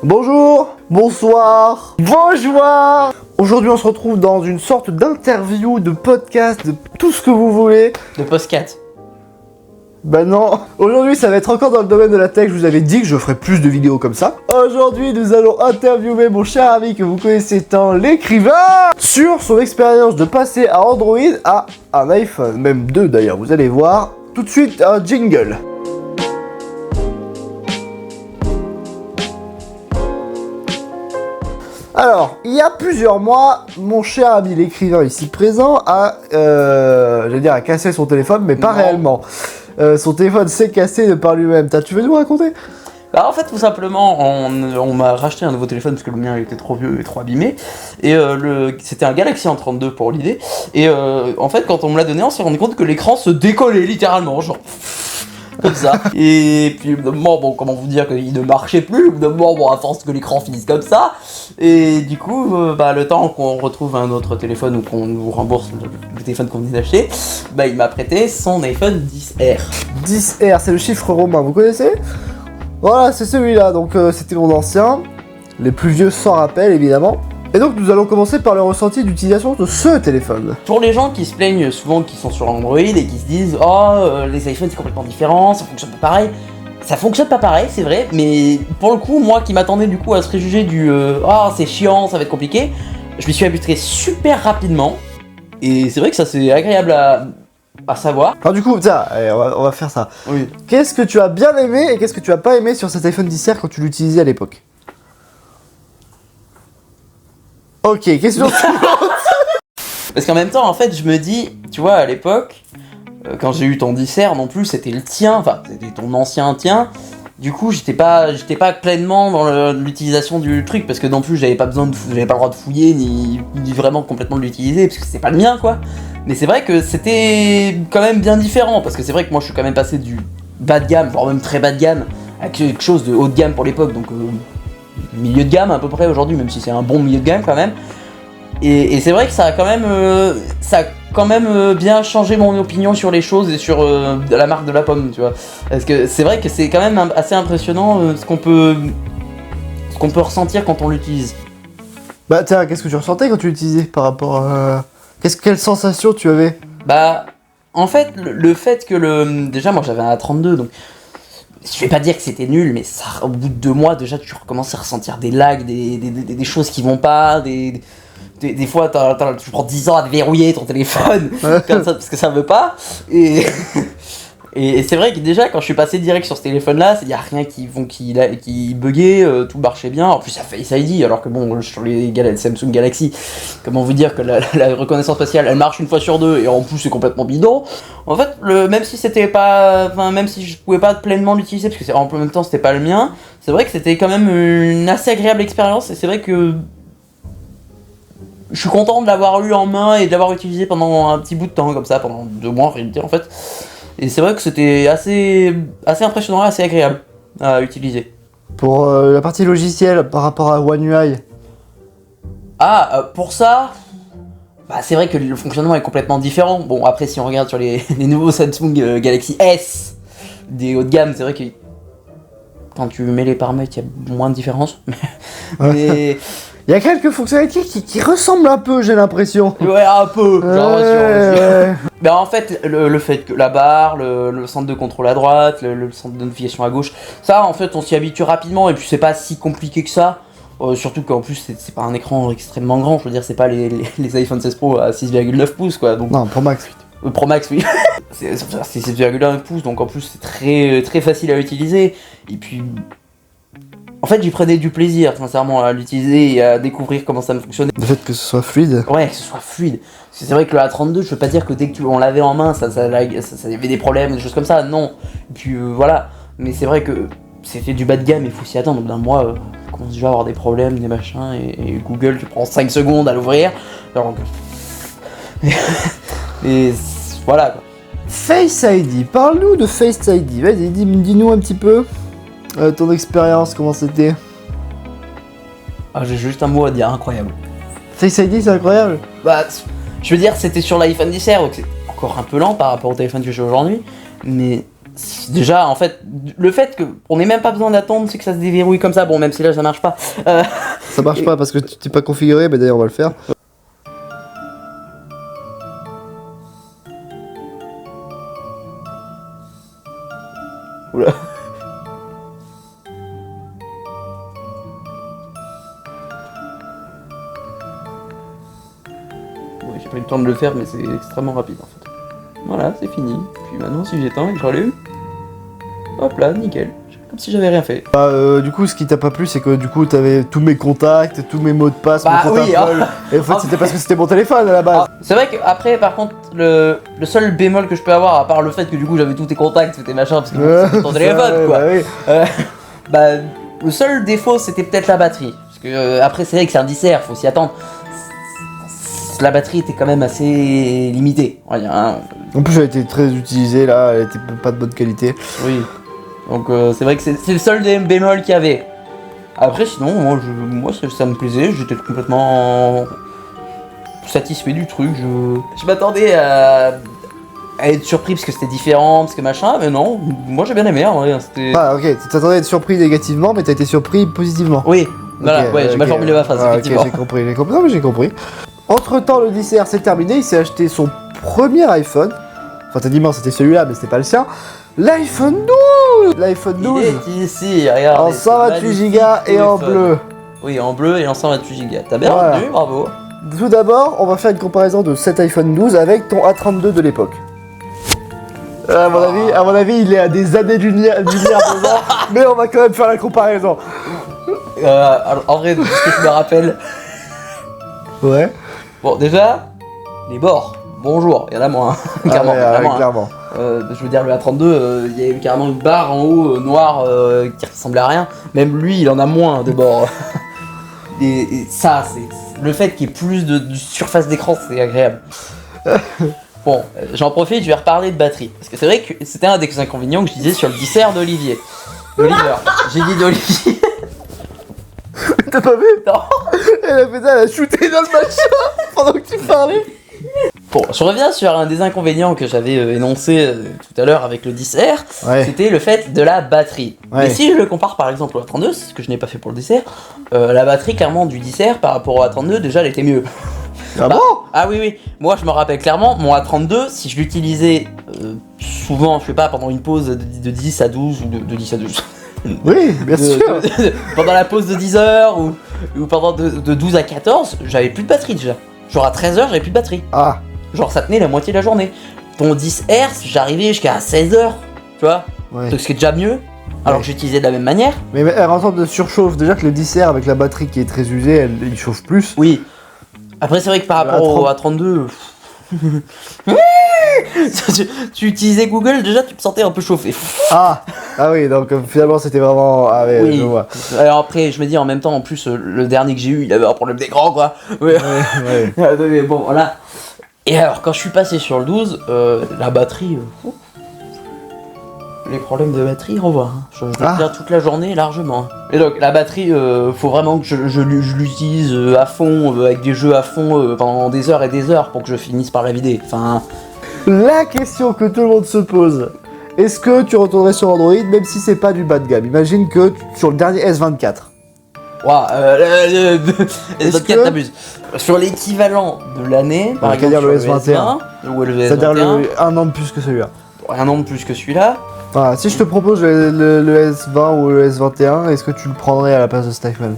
Bonjour, bonsoir, bonjour. Aujourd'hui on se retrouve dans une sorte d'interview, de podcast, de tout ce que vous voulez. De Postcat. Bah non, aujourd'hui ça va être encore dans le domaine de la tech, je vous avais dit que je ferais plus de vidéos comme ça. Aujourd'hui nous allons interviewer mon cher ami que vous connaissez tant, l'écrivain, sur son expérience de passer à Android à un iPhone, même deux d'ailleurs, vous allez voir. Tout de suite un jingle. Alors, il y a plusieurs mois, mon cher ami l'écrivain ici présent a, a cassé son téléphone, mais pas réellement. Son téléphone s'est cassé de par lui-même. Tu veux nous raconter ? Bah en fait tout simplement on m'a racheté un nouveau téléphone parce que le mien il était trop vieux et trop abîmé et c'était un Galaxy A32 pour l'idée et en fait quand on me l'a donné on s'est rendu compte que l'écran se décollait littéralement genre comme ça et puis au bout d'un moment bon comment vous dire qu'il ne marchait plus au bout d'un moment bon à force que l'écran finisse comme ça et du coup le temps qu'on retrouve un autre téléphone ou qu'on nous rembourse le téléphone qu'on venait d'acheter bah il m'a prêté son iPhone XR. 10R, c'est le chiffre romain, vous connaissez ? Voilà, c'est celui-là, donc c'était mon ancien. Les plus vieux s'en rappellent, évidemment. Et donc nous allons commencer par le ressenti d'utilisation de ce téléphone. Pour les gens qui se plaignent souvent qui sont sur Android et qui se disent « Oh, les iPhones c'est complètement différent, ça fonctionne pas pareil », ça fonctionne pas pareil, c'est vrai, mais pour le coup, moi qui m'attendais du coup à ce préjugé du « Oh, c'est chiant, ça va être compliqué », je m'y suis habitué super rapidement, et c'est vrai que ça c'est agréable à savoir. Alors du coup, tiens, allez, on va faire ça. Oui. Qu'est-ce que tu as bien aimé et qu'est-ce que tu as pas aimé sur cet iPhone XR quand tu l'utilisais à l'époque ? Ok, question suivante. Parce qu'en même temps, en fait, je me dis, tu vois, à l'époque, quand j'ai eu ton XR non plus, c'était le tien, enfin, c'était ton ancien tien. Du coup, j'étais pas pleinement dans l'utilisation du truc, parce que non plus, j'avais pas le droit de fouiller, ni vraiment complètement de l'utiliser, parce que c'est pas le mien, quoi. Mais c'est vrai que c'était quand même bien différent, parce que c'est vrai que moi, je suis quand même passé du bas de gamme, voire même très bas de gamme, à quelque chose de haut de gamme pour l'époque, donc milieu de gamme à peu près aujourd'hui, même si c'est un bon milieu de gamme quand même. Et c'est vrai que ça a quand même bien changé mon opinion sur les choses et sur la marque de la pomme, tu vois. Parce que c'est vrai que c'est quand même assez impressionnant ce qu'on peut ressentir quand on l'utilise. Bah tiens, qu'est-ce que tu ressentais quand tu l'utilisais par rapport à... Quelle sensation tu avais ? Bah, en fait, le fait que déjà moi j'avais un A32, donc je vais pas dire que c'était nul, mais ça, au bout de 2 mois déjà tu recommences à ressentir des lags, des choses qui vont pas, des fois tu prends 10 ans à déverrouiller ton téléphone comme ça, parce que ça veut pas et c'est vrai que déjà quand je suis passé direct sur ce téléphone là il y a rien qui buguait, tout marchait bien. En plus ça Face ID alors que bon sur les Samsung Galaxy comment vous dire que la reconnaissance faciale elle marche une fois sur 2 et en plus c'est complètement bidon. En fait même si je pouvais pas pleinement l'utiliser parce que en même temps c'était pas le mien, c'est vrai que c'était quand même une assez agréable expérience et c'est vrai que je suis content de l'avoir eu en main et de l'avoir utilisé pendant un petit bout de temps comme ça, pendant 2 mois en réalité en fait. Et c'est vrai que c'était assez impressionnant, assez agréable à utiliser. Pour la partie logicielle par rapport à One UI. Pour ça, bah c'est vrai que le fonctionnement est complètement différent. Bon après si on regarde sur les nouveaux Samsung Galaxy S des haut de gamme, c'est vrai que quand tu mets les paramètres il y a moins de différence. Mais il y a quelques fonctionnalités qui ressemblent un peu, j'ai l'impression. Ouais, un peu. Ouais. Ben en fait, le fait que la barre, le centre de contrôle à droite, le centre de notification à gauche, ça en fait on s'y habitue rapidement et puis c'est pas si compliqué que ça. Surtout qu'en plus c'est pas un écran extrêmement grand, je veux dire c'est pas les iPhone 16 Pro à 6,9 pouces quoi. Donc, non, Pro Max. Pro Max oui. c'est 6,1 pouces donc en plus c'est très, très facile à utiliser. Et puis... En fait, j'y prenais du plaisir, sincèrement, à l'utiliser et à découvrir comment ça me fonctionnait. Le fait que ce soit fluide. Ouais, que ce soit fluide. Parce que c'est vrai que le A32, je peux pas dire que dès que on l'avait en main, ça avait des problèmes, des choses comme ça, non. Et puis voilà. Mais c'est vrai que c'était du bas de gamme, il faut s'y attendre. Donc d'un mois, je commence déjà à avoir des problèmes, des machins, et Google, tu prends 5 secondes à l'ouvrir. Alors et voilà quoi. Face ID, parle-nous de Face ID. Vas-y, dis-nous un petit peu. Ton expérience, comment c'était ? J'ai juste un mot à dire, incroyable. Face ID, c'est incroyable. Bah, je veux dire, c'était sur l'iPhone XR, donc c'est encore un peu lent par rapport au téléphone que j'ai aujourd'hui, mais déjà, en fait, le fait qu'on n'ait même pas besoin d'attendre, c'est que ça se déverrouille comme ça. Bon, même si là, ça marche pas. Ça marche pas parce que tu t'es pas configuré, mais d'ailleurs on va le faire. Oula. Ouais, j'ai pas eu le temps de le faire, mais c'est extrêmement rapide en fait. Voilà, c'est fini. Puis maintenant, si j'éteins et que je rallume, hop là, nickel. Comme si j'avais rien fait. Du coup, ce qui t'a pas plu, c'est que du coup, t'avais tous mes contacts, tous mes mots de passe, Bah mon compte oui, Apple. Et en fait, c'était parce que c'était mon téléphone à la base. C'est vrai qu'après, par contre, le seul bémol que je peux avoir, à part le fait que du coup j'avais tous tes contacts, tous tes machins, parce que bon, c'était ton téléphone Ouais, quoi. bah oui. Bah, le seul défaut c'était peut-être la batterie. Parce que après, c'est vrai que c'est un dissert, faut s'y attendre. La batterie était quand même assez limitée, on va dire. Hein. En plus, elle était très utilisée là, elle était pas de bonne qualité. Oui. Donc c'est vrai que c'est le seul bémol qu'il y avait. Après, sinon, moi ça me plaisait, j'étais complètement satisfait du truc. Je m'attendais à être surpris parce que c'était différent, parce que machin, mais non, moi j'ai bien aimé. En vrai, c'était... Ah, ok, tu t'attendais à être surpris négativement, mais t'as été surpris positivement. Oui, voilà, Ok, ouais, j'ai mal ok. formulé ma phrase, Ah, effectivement. Ok, j'ai compris. Non, mais j'ai compris. Entre temps, le 10R c'est terminé, il s'est acheté son premier iPhone. Enfin, t'as dit, non, c'était celui-là, mais c'était pas le sien. L'iPhone 12. L'iPhone 12 Il est ici, regarde. en 128 Go et en bleu. Oui, en bleu et en 128 Go. T'as bien Voilà. retenu, bravo. Tout d'abord, on va faire une comparaison de cet iPhone 12 avec ton A32 de l'époque. À mon avis, il est à des années-lumière devant, mais on va quand même faire la comparaison. Alors, en vrai, de ce que je me rappelle, Ouais. bon, déjà, les bords, bonjour, il y en a moins, clairement. Ah ouais, vraiment, hein. clairement. Je veux dire, le A32, il y a eu carrément une barre en haut noire qui ressemblait à rien. Même lui, il en a moins de bords. et ça, c'est le fait qu'il y ait plus de surface d'écran, c'est agréable. Bon, j'en profite, je vais reparler de batterie. Parce que c'est vrai que c'était un des inconvénients que je disais sur le dissert d'Olivier. D'Oliver. J'ai dit d'Olivier. T'as pas vu? Non. Elle a fait ça, elle a shooté dans le machin pendant que tu parlais. Bon, je reviens sur un des inconvénients que j'avais énoncé tout à l'heure avec le 10R, Ouais. c'était le fait de la batterie. Ouais. Et si je le compare par exemple au A32, ce que je n'ai pas fait pour le 10R, la batterie clairement du 10R par rapport au A32, déjà elle était mieux. Ah Bah, bon? Ah oui, oui, moi je me rappelle clairement, mon A32, si je l'utilisais souvent, je sais pas, pendant une pause de 10 à 12, ou de 10 à 12, Oui, bien sûr. pendant la pause de 10 heures, ou pendant de 12 à 14, j'avais plus de batterie déjà. Genre à 13 heures, j'avais plus de batterie. Ah, Genre ça tenait la moitié de la journée. Ton 10R, j'arrivais jusqu'à 16 heures, tu vois. ouais. Donc ce qui est déjà mieux, alors Ouais. que j'utilisais de la même manière. Mais elle en de surchauffe. Déjà que le 10R avec la batterie qui est très usée, il chauffe plus. Oui. Après c'est vrai que par Le rapport au A32... tu utilisais Google, déjà tu te sentais un peu chauffé. Ah, ah oui, donc finalement c'était vraiment. Ah ouais, Oui. je vois. Alors après, je me dis en même temps, en plus, le dernier que j'ai eu, il avait un problème d'écran, quoi. Ouais. Ouais, ouais. Mais bon, voilà. Et alors, quand je suis passé sur le 12, la batterie... les problèmes de batterie, au revoir. Hein. Je tiens toute la journée, largement. Et donc, la batterie, faut vraiment que je l'utilise à fond, avec des jeux à fond, pendant des heures et des heures, pour que je finisse par la vider. Enfin... La question que tout le monde se pose. Est-ce que tu retournerais sur Android même si c'est pas du bas de gamme? Imagine que sur le dernier S24. Waouh, Est-ce S24 que- t'abuses. Sur l'équivalent de l'année, par Donc, exemple, c'est-à-dire sur le le S21. S20, ou le C'est-à-dire S21, un an de plus que celui-là. un an de plus que celui-là. Enfin, si je te propose le S20 ou le S21, est-ce que tu le prendrais à la place de cet iPhone?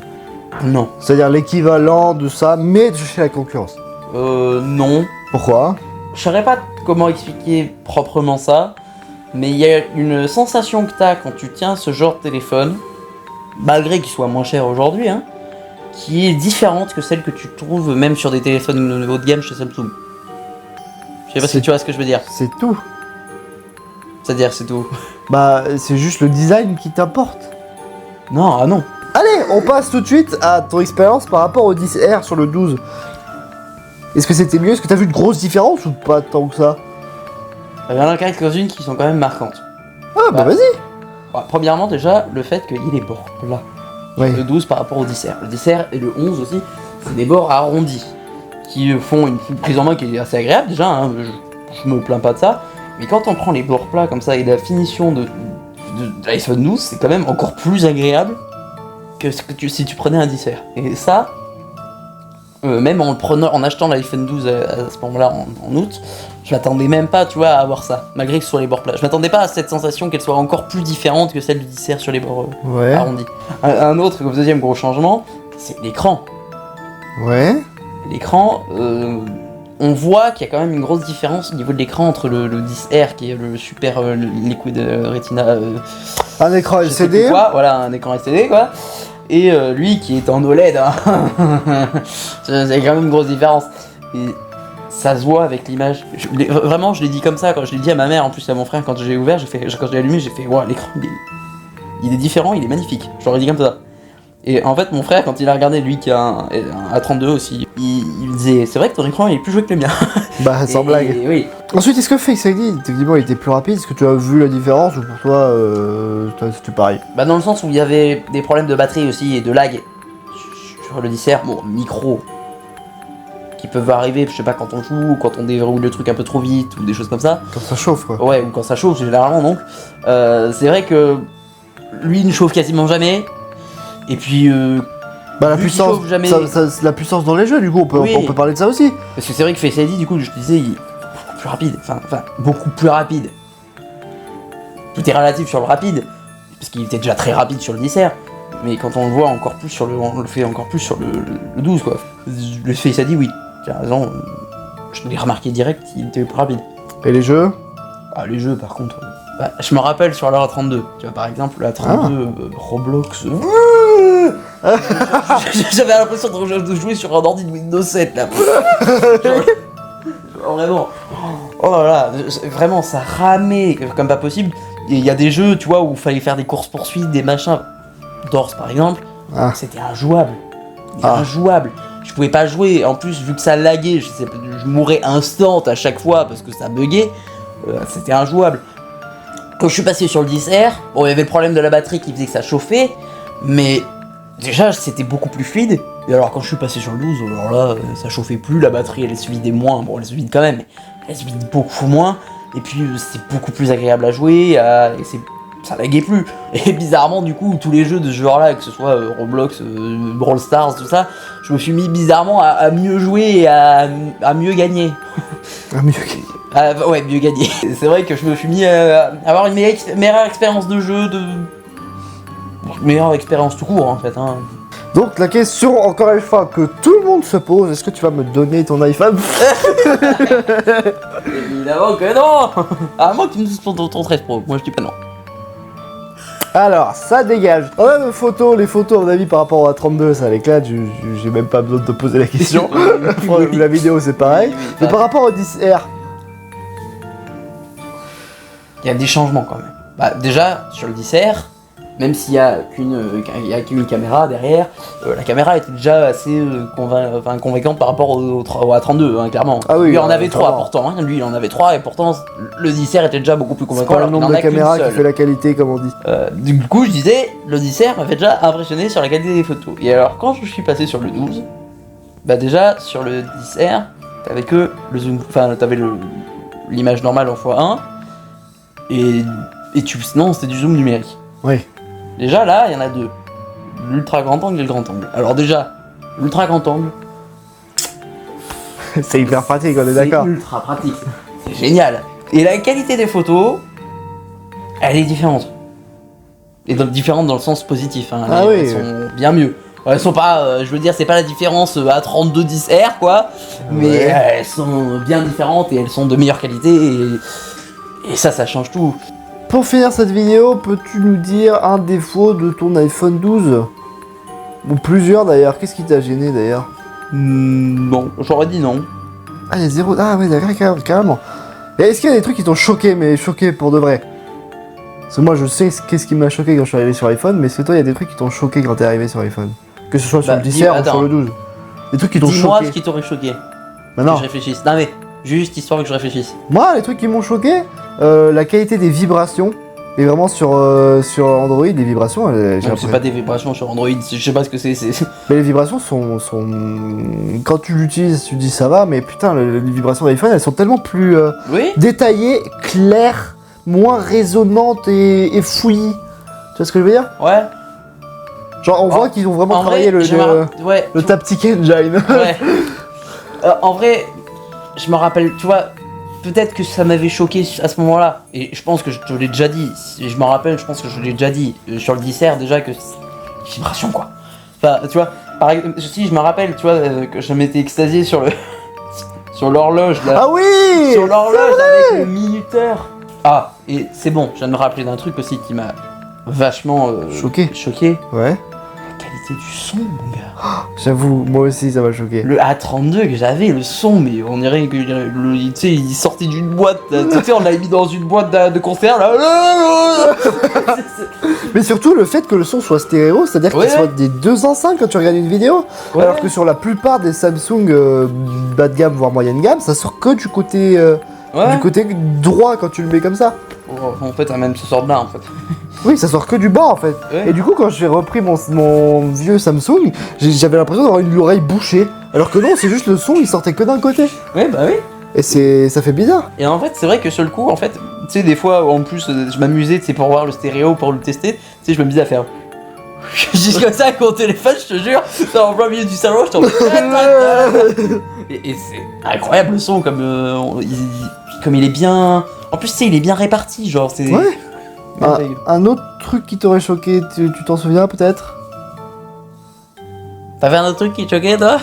Non. C'est-à-dire l'équivalent de ça, mais de chez la concurrence. Non. Pourquoi? Je saurais pas comment expliquer proprement ça, mais il y a une sensation que t'as quand tu tiens ce genre de téléphone, malgré qu'il soit moins cher aujourd'hui, hein, qui est différente que celle que tu trouves même sur des téléphones haut de gamme chez Samsung. Je sais pas si tu vois ce que je veux dire. C'est tout. C'est-à-dire, c'est tout. Bah, c'est juste le design qui t'importe. Non, ah non. Allez, on passe tout de suite à ton expérience par rapport au 10R sur le 12. Est-ce que c'était mieux? Est-ce que t'as vu de grosses différences ou pas tant que ça? Il y en a quelques-unes qui sont quand même marquantes. Ah, bah Bah. vas-y. Bah, premièrement, déjà, le fait qu'il y ait des bords là. Ouais. Le 12 par rapport au 10R. Le 10R et le 11 aussi, c'est des bords arrondis qui font une prise en main qui est assez agréable déjà, hein, je me plains pas de ça. Mais quand on prend les bords plats comme ça et la finition de l'iPhone 12, c'est quand même encore plus agréable que si tu prenais un 10R. Et ça, même en achetant l'iPhone 12 à ce moment-là en août, je m'attendais même pas, tu vois, à avoir ça, malgré que ce soit les bords plats. Je m'attendais pas à cette sensation qu'elle soit encore plus différente que celle du 10R sur les bords arrondis. Un autre, comme deuxième gros changement, c'est l'écran. Ouais. L'écran, on voit qu'il y a quand même une grosse différence au niveau de l'écran entre le 10R qui est le super Liquid Retina. Un écran je sais LCD. plus quoi, voilà, un écran LCD quoi. Et lui qui est en OLED, hein. C'est quand même une grosse différence. Et ça se voit avec l'image. Vraiment, je l'ai dit comme ça quand je l'ai dit à ma mère, en plus à mon frère quand j'ai ouvert, quand je l'ai allumé, j'ai fait wow, l'écran il est différent, il est magnifique. Je l'aurais dit comme ça. Et en fait, mon frère, quand il a regardé, lui qui a un A32 aussi, il me disait c'est vrai que ton écran il est plus joué que le mien. Bah, sans blague. Oui. Ensuite, est-ce que Face ID, techniquement, il était plus rapide? Est-ce que tu as vu la différence ou pour toi, c'était pareil? Bah, dans le sens où il y avait des problèmes de batterie aussi et de lag sur le 10R, bon, micro, qui peuvent arriver, je sais pas, quand on joue ou quand on déroule le truc un peu trop vite ou des choses comme ça. Quand ça chauffe, quoi. Ouais, ou quand ça chauffe, généralement donc. C'est vrai que lui il ne chauffe quasiment jamais. Et puis. Bah, la vu qu'il puissance, chauffe jamais. la puissance dans les jeux, du coup, Oui. on peut parler de ça aussi. Parce que c'est vrai que Face ID, du coup, je te disais, il est beaucoup plus rapide. Enfin, beaucoup plus rapide. Tout est relatif sur le rapide. Parce qu'il était déjà très rapide sur le 10R. Mais quand on le voit encore plus sur on le fait encore plus sur le 12, quoi. Le Face ID, oui. Tu as raison. Je l'ai remarqué direct, il était plus rapide. Et les jeux? Ah, les jeux, par contre. Bah, je me rappelle sur la 32. Tu vois, par exemple, la 32 Roblox. J'avais l'impression de jouer sur un ordi de Windows 7 là. Genre, vraiment. Oh là là, vraiment ça ramait comme pas possible. Il y a des jeux, tu vois, où il fallait faire des courses poursuites, des machins. Doors par exemple, c'était injouable. Injouable. Je pouvais pas jouer. En plus, vu que ça laguait, je mourais instant à chaque fois parce que ça buguait. C'était injouable. Quand je suis passé sur le 10R, bon, il y avait le problème de la batterie qui faisait que ça chauffait, mais déjà c'était beaucoup plus fluide. Et alors quand je suis passé sur le 12, alors là ça chauffait plus, la batterie elle se vidait moins, bon elle se vide quand même, mais elle se vide beaucoup moins. Et puis c'est beaucoup plus agréable à jouer, et ça laguait plus. Et bizarrement du coup tous les jeux de ce genre là, que ce soit Roblox, Brawl Stars, tout ça, je me suis mis bizarrement à mieux jouer et à mieux gagner. Ah, mieux gagner. Ouais, mieux gagner. C'est vrai que je me suis mis à avoir une meilleure expérience de jeu, meilleure expérience tout court en fait. Hein. Donc la question, encore une fois, que tout le monde se pose, est-ce que tu vas me donner ton iPhone? Évidemment que non. À moins que tu me dises ton 13 Pro, moi je dis pas non. Alors, ça dégage. Oh, les photos, à mon avis, par rapport à 32, ça l'éclate, j'ai même pas besoin de te poser la question. La vidéo, c'est pareil. Oui, mais par rapport au 10R, il y a des changements quand même. Bah, déjà, sur le 10R, même s'il y a qu'une caméra derrière, la caméra était déjà assez convaincante par rapport au A32, hein, clairement. Ah oui, lui, il en avait 3 clairement. pourtant, hein. Lui, il en avait 3 et pourtant, le 10R était déjà beaucoup plus c'est convaincant. pas le alors qu'il nombre en de a qu'une caméras qui seule. fait la qualité, comme on dit. Du coup, je disais, le 10R m'avait déjà impressionné sur la qualité des photos. Et alors, quand je suis passé sur le 12, bah déjà, sur le 10R, t'avais que le zoom, enfin, t'avais l'image normale en x1, et sinon, c'était du zoom numérique. Oui. Déjà, là, il y en a deux. L'ultra grand angle et le grand angle. Alors déjà, l'ultra grand angle, C'est hyper pratique, on est d'accord. c'est ultra pratique. C'est génial. Et la qualité des photos, elle est différente. Et donc différente dans le sens positif. Hein. Ah Elles oui. sont bien mieux. Elles sont pas, je veux dire, c'est pas la différence à 32 10R quoi, mais Ouais. elles sont bien différentes et elles sont de meilleure qualité et ça change tout. Pour finir cette vidéo, peux-tu nous dire un défaut de ton iPhone 12? Ou plusieurs d'ailleurs, qu'est-ce qui t'a gêné d'ailleurs? Non, j'aurais dit non. Ah, il y a zéro. Ah, oui, d'accord, carrément. Et est-ce qu'il y a des trucs qui t'ont choqué, mais choqué pour de vrai? Parce que moi, je sais qu'est-ce qui m'a choqué quand je suis arrivé sur iPhone, mais est-ce que toi, il y a des trucs qui t'ont choqué quand t'es arrivé sur iPhone? Que ce soit sur Bah, le 10R ou attends. sur le 12. Des trucs qui t'ont Dis-moi choqué. ce qui t'aurait choqué. Bah Que non. je réfléchisse. Non mais, juste histoire que je réfléchisse. Moi, les trucs qui m'ont choqué, la qualité des vibrations. Mais vraiment sur Android, les vibrations, C'est pas des vibrations sur Android, je sais pas ce que c'est. Mais les vibrations sont... Quand tu l'utilises, tu dis ça va, mais putain, les vibrations d'iPhone, elles sont tellement plus Oui. détaillées, claires, moins résonnantes et fouillis. Tu vois ce que je veux dire? Ouais. Genre, on voit qu'ils ont vraiment En travaillé vrai, le Taptic Engine. Ouais. En vrai, je me rappelle, tu vois, peut-être que ça m'avait choqué à ce moment-là. Et je pense que je te l'ai déjà dit. Si je me rappelle, je pense que je l'ai déjà dit sur le dissert déjà que c'est vibration quoi. Enfin, tu vois, par exemple, si je me rappelle, tu vois, que je m'étais extasié sur le sur l'horloge là. Ah oui! Sur l'horloge avec le minuteur. Ah, et c'est bon, je viens de me rappeler d'un truc aussi qui m'a vachement Choqué. Ouais. La qualité du son, mon gars. J'avoue, moi aussi ça m'a choqué. Le A32 que j'avais, le son, mais on dirait que tu sais, il sortait d'une boîte. Tu sais, on l'avait mis dans une boîte de concert là. Mais surtout le fait que le son soit stéréo, c'est-à-dire qu'il soit des deux enceintes quand tu regardes une vidéo. Ouais. Alors que sur la plupart des Samsung bas de gamme voire moyenne gamme, ça sort que du côté droit quand tu le mets comme ça. Oh, en fait, même ça sort de là en fait. Oui, ça sort que du bas en fait. Ouais. Et du coup, quand j'ai repris mon vieux Samsung, j'avais l'impression d'avoir l'oreille bouchée. Alors que non, c'est juste le son, il sortait que d'un côté. Ouais, bah oui. Et ça fait bizarre. Et en fait, c'est vrai que sur le coup, en fait, tu sais, des fois, en plus, je m'amusais, tu sais, pour voir le stéréo, pour le tester, tu sais, je m'amusais à faire. Juste comme ça avec mon téléphone, je te jure, c'est en plein milieu du salon, je t'en et c'est incroyable le son, comme il est bien. En plus, tu sais, il est bien réparti, genre, c'est. Ouais. Un autre truc qui t'aurait choqué, tu t'en souviens peut-être? T'avais un autre truc qui te choquait, toi?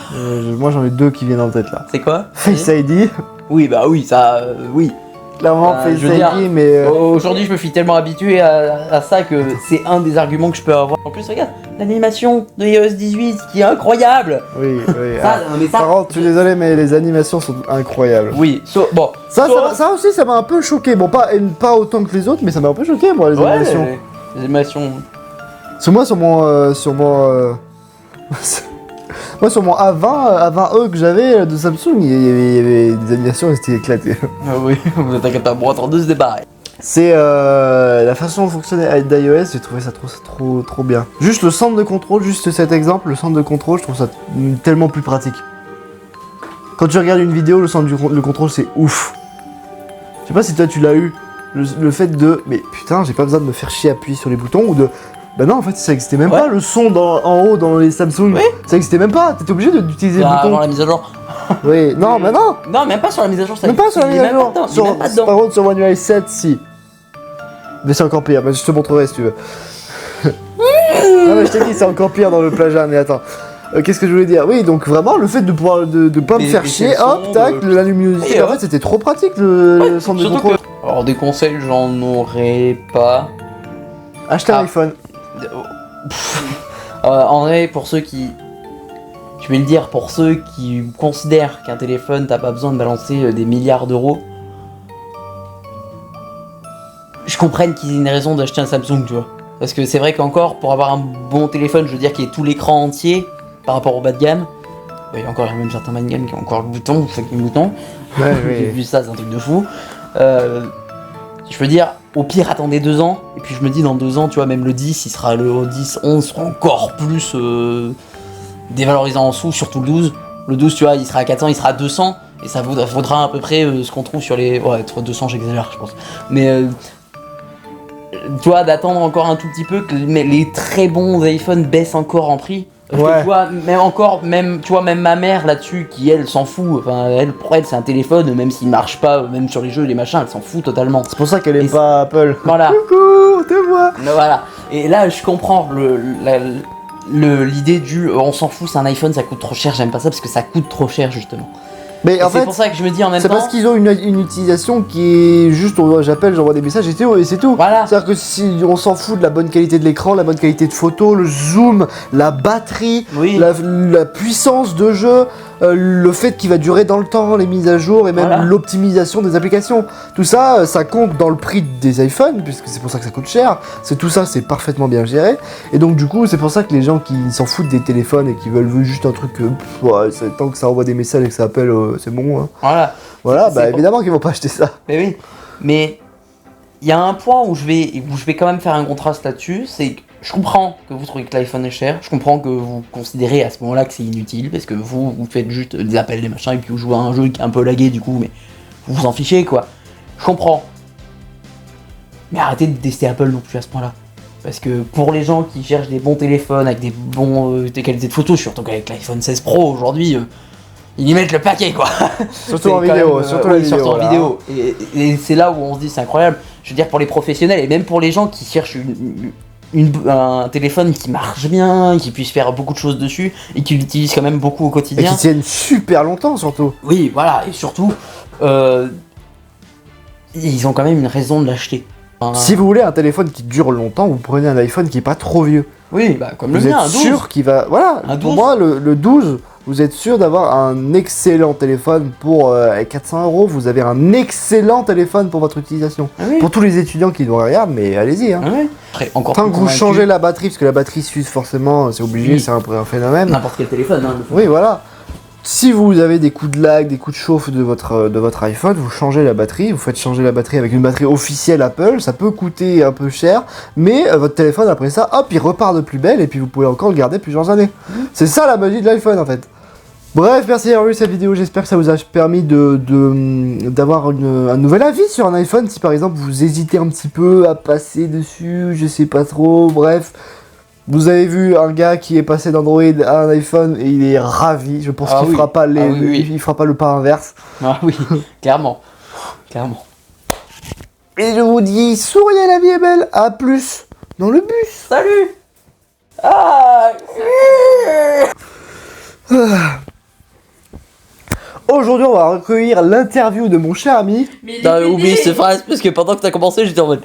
Moi j'en ai deux qui viennent en tête là. C'est quoi? Face ID. Oui, bah oui, ça, oui. Clairement Face je veux ID, dire, mais... Aujourd'hui, je me suis tellement habitué à ça que c'est un des arguments que je peux avoir. En plus, regarde, l'animation de iOS 18 qui est incroyable. Oui. Ça, mais ça. Par contre, je suis désolé, mais les animations sont incroyables. Oui, bon. Ça aussi, ça m'a un peu choqué. Bon, pas autant que les autres, mais ça m'a un peu choqué, moi, les animations. Les animations. Parce que moi, sur mon A20E que j'avais de Samsung, il y avait des animations, elles étaient éclatées. Ah oui, vous t'inquiète pas, bon, 32 se débarrer. C'est la façon dont fonctionnait d'iOS, j'ai trouvé ça trop bien. Juste le centre de contrôle, juste cet exemple, le centre de contrôle, je trouve ça tellement plus pratique. Quand tu regardes une vidéo, le centre de contrôle, c'est ouf. Je sais pas si toi tu l'as eu, le fait de... Mais putain, j'ai pas besoin de me faire chier à appuyer sur les boutons ou de... Bah non, en fait, ça existait même pas, le son en haut dans les Samsung. Oui. Ça existait même pas, t'étais obligé d'utiliser le bouton. Avant la mise à jour. Oui, non, mais non. Non, même pas sur la mise à jour, ça. Même pas sur la mise à jour. Même pas dedans. Par contre, sur One UI 7, si. Mais c'est encore pire, mais je te montrerai si tu veux. Non, mais je t'ai dit, c'est encore pire dans le plagiat, mais attends. Qu'est-ce que je voulais dire? Oui, donc vraiment, le fait de pouvoir de pas me faire chier, hop, tac, la luminosité. En fait, c'était trop pratique le centre de contrôle. Alors, des conseils, j'en aurais pas. Acheter un iPhone. En vrai, pour ceux qui... Je vais le dire, pour ceux qui considèrent qu'un téléphone, t'as pas besoin de balancer des milliards d'euros, je comprenne qu'ils aient une raison d'acheter un Samsung, tu vois. Parce que c'est vrai qu'encore, pour avoir un bon téléphone, je veux dire qu'il y ait tout l'écran entier par rapport au bas de gamme. Il y a encore même certains bas de gamme qui ont encore le bouton, le fucking bouton. Ouais, J'ai vu ça, c'est un truc de fou. Je veux dire, au pire, attendez 2 ans. Et puis je me dis, dans 2 ans, tu vois, même le 10, il sera le 10, 11 sera encore plus dévalorisant en sous, surtout le 12. Le 12, tu vois, il sera à 400, il sera à 200. Et ça vaudra à peu près ce qu'on trouve sur les... Ouais, 200, j'exagère, je pense. Mais... tu vois, d'attendre encore un tout petit peu que les très bons iPhones baissent encore en prix. Parce que, tu vois, tu vois, même ma mère là-dessus, qui elle s'en fout, enfin, pour elle c'est un téléphone, même s'il marche pas, même sur les jeux, les machins, elle s'en fout totalement. C'est pour ça qu'elle aime pas Apple. Voilà. Coucou, te vois. Voilà. Et là, je comprends l'idée du on s'en fout, c'est un iPhone, ça coûte trop cher, j'aime pas ça parce que ça coûte trop cher justement. Mais en fait, c'est pour ça que je me dis en même temps. C'est parce qu'ils ont une utilisation qui est juste, j'appelle, j'envoie des messages et c'est tout. Voilà. C'est-à-dire que si on s'en fout de la bonne qualité de l'écran, la bonne qualité de photo, le zoom, la batterie, Oui. la puissance de jeu, le fait qu'il va durer dans le temps, les mises à jour et même l'optimisation des applications. Tout ça, ça compte dans le prix des iPhones, puisque c'est pour ça que ça coûte cher. Tout ça, c'est parfaitement bien géré. Et donc du coup, c'est pour ça que les gens qui s'en foutent des téléphones et qui veulent juste un truc, tant que ça envoie des messages et que ça appelle, c'est bon. Hein. Voilà. Voilà, bah évidemment qu'ils vont pas acheter ça. Mais oui. Mais il y a un point où je vais quand même faire un contraste là-dessus, c'est que je comprends que vous trouvez que l'iPhone est cher, je comprends que vous considérez à ce moment-là que c'est inutile, parce que vous faites juste des appels, des machins, et puis vous jouez à un jeu qui est un peu lagué du coup, mais vous vous en fichez quoi. Je comprends. Mais arrêtez de tester Apple non plus à ce point-là. Parce que pour les gens qui cherchent des bons téléphones avec des qualités de photos, surtout qu'avec l'iPhone 16 Pro aujourd'hui, ils y mettent le paquet quoi. Surtout en vidéo, surtout en vidéo. Et c'est là où on se dit c'est incroyable. Je veux dire pour les professionnels et même pour les gens qui cherchent un téléphone qui marche bien, qui puisse faire beaucoup de choses dessus et qui l'utilisent quand même beaucoup au Et quotidien. qui tiennent super longtemps surtout. Oui, voilà, et surtout, ils ont quand même une raison de l'acheter. Si vous voulez un téléphone qui dure longtemps, vous prenez un iPhone qui est pas trop vieux. Oui, bah comme Vous le mien, un êtes 12. sûr qu'il va... Voilà, Un pour 12. moi, le 12, vous êtes sûr d'avoir un excellent téléphone pour 400 €. Vous avez un excellent téléphone pour votre utilisation. Ah oui. Pour tous les étudiants qui nous regardent, mais allez-y. Hein. Ah ouais. Après, encore Tant plus que vous convaincu, changez la batterie, parce que la batterie s'use forcément, c'est obligé, Oui. c'est un phénomène. n'importe quel téléphone, hein. Oui, voilà. Si vous avez des coups de lag, des coups de chauffe de votre iPhone, vous changez la batterie, vous faites changer la batterie avec une batterie officielle Apple, ça peut coûter un peu cher, mais votre téléphone après ça, hop, il repart de plus belle et puis vous pouvez encore le garder plusieurs années. C'est ça la magie de l'iPhone en fait. Bref, merci d'avoir vu cette vidéo, j'espère que ça vous a permis d'avoir un nouvel avis sur un iPhone, si par exemple vous hésitez un petit peu à passer dessus, je sais pas trop, bref. Vous avez vu un gars qui est passé d'Android à un iPhone et il est ravi. Je pense qu'il fera pas il fera pas le pas inverse. Ah oui, clairement. Clairement. Et je vous dis, souriez, la vie est belle. À plus dans le bus. Salut. Ah. Aujourd'hui, on va recueillir l'interview de mon cher ami. T'as oublié cette phrase parce que pendant que t'as commencé, j'étais en mode.